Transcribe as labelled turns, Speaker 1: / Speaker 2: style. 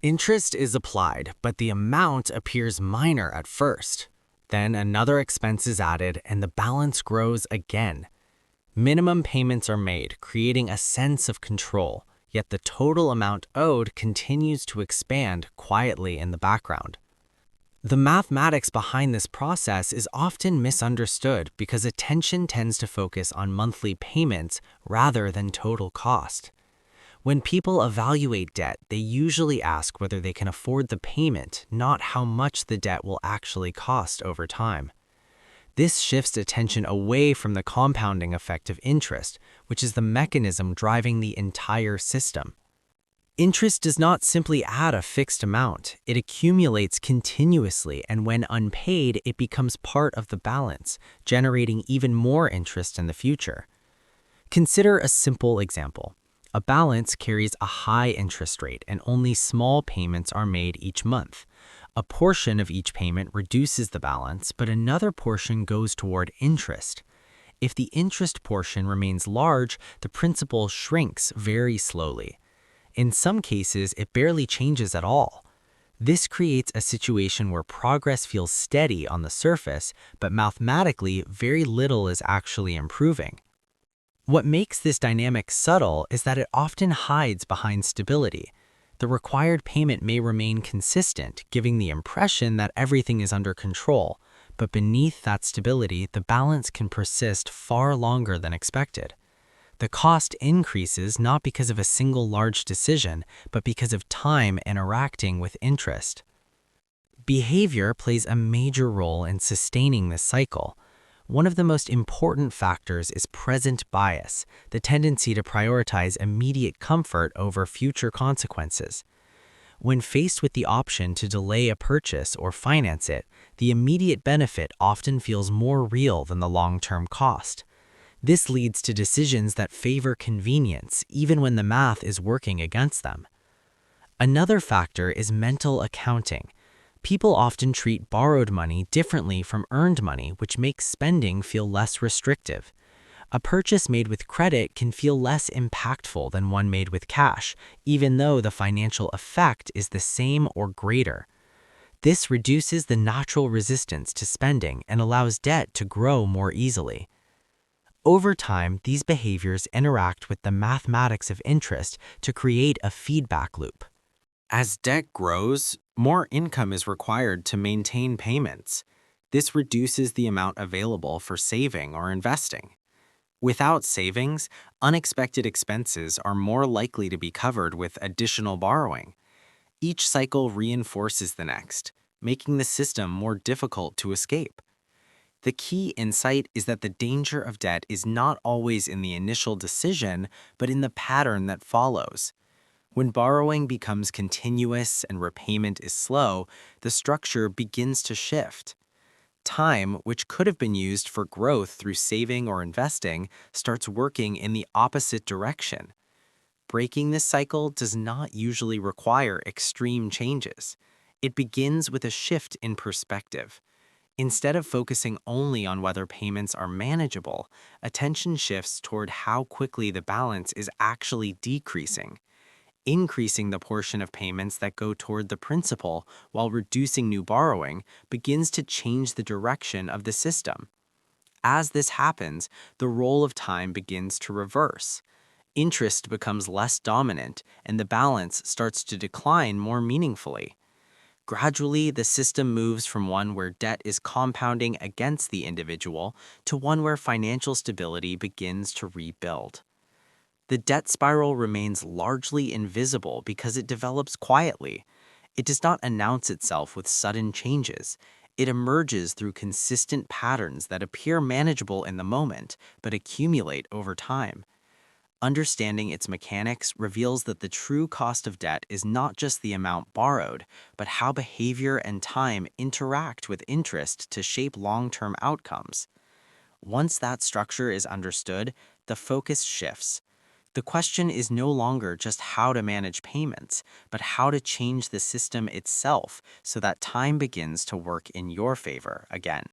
Speaker 1: Interest is applied, but the amount appears minor at first. Then another expense is added and the balance grows again. Minimum payments are made, creating a sense of control, yet the total amount owed continues to expand quietly in the background. The mathematics behind this process is often misunderstood because attention tends to focus on monthly payments rather than total cost. When people evaluate debt, they usually ask whether they can afford the payment, not how much the debt will actually cost over time. This shifts attention away from the compounding effect of interest, which is the mechanism driving the entire system. Interest does not simply add a fixed amount, it accumulates continuously, and when unpaid, it becomes part of the balance, generating even more interest in the future. Consider a simple example. A balance carries a high interest rate and only small payments are made each month. A portion of each payment reduces the balance, but another portion goes toward interest. If the interest portion remains large, the principal shrinks very slowly. In some cases, it barely changes at all. This creates a situation where progress feels steady on the surface, but mathematically, very little is actually improving. What makes this dynamic subtle is that it often hides behind stability. The required payment may remain consistent, giving the impression that everything is under control, but beneath that stability, the balance can persist far longer than expected. The cost increases not because of a single large decision, but because of time interacting with interest. Behavior plays a major role in sustaining this cycle. One of the most important factors is present bias, the tendency to prioritize immediate comfort over future consequences. When faced with the option to delay a purchase or finance it, the immediate benefit often feels more real than the long-term cost. This leads to decisions that favor convenience, even when the math is working against them. Another factor is mental accounting. People often treat borrowed money differently from earned money, which makes spending feel less restrictive. A purchase made with credit can feel less impactful than one made with cash, even though the financial effect is the same or greater. This reduces the natural resistance to spending and allows debt to grow more easily. Over time, these behaviors interact with the mathematics of interest to create a feedback loop. As debt grows, more income is required to maintain payments. This reduces the amount available for saving or investing. Without savings, unexpected expenses are more likely to be covered with additional borrowing. Each cycle reinforces the next, making the system more difficult to escape. The key insight is that the danger of debt is not always in the initial decision, but in the pattern that follows. When borrowing becomes continuous and repayment is slow, the structure begins to shift. Time, which could have been used for growth through saving or investing, starts working in the opposite direction. Breaking this cycle does not usually require extreme changes. It begins with a shift in perspective. Instead of focusing only on whether payments are manageable, attention shifts toward how quickly the balance is actually decreasing. Increasing the portion of payments that go toward the principal while reducing new borrowing begins to change the direction of the system. As this happens, the role of time begins to reverse. Interest becomes less dominant, and the balance starts to decline more meaningfully. Gradually, the system moves from one where debt is compounding against the individual to one where financial stability begins to rebuild. The debt spiral remains largely invisible because it develops quietly. It does not announce itself with sudden changes. It emerges through consistent patterns that appear manageable in the moment but accumulate over time. Understanding its mechanics reveals that the true cost of debt is not just the amount borrowed, but how behavior and time interact with interest to shape long-term outcomes. Once that structure is understood, the focus shifts. The question is no longer just how to manage payments, but how to change the system itself so that time begins to work in your favor again.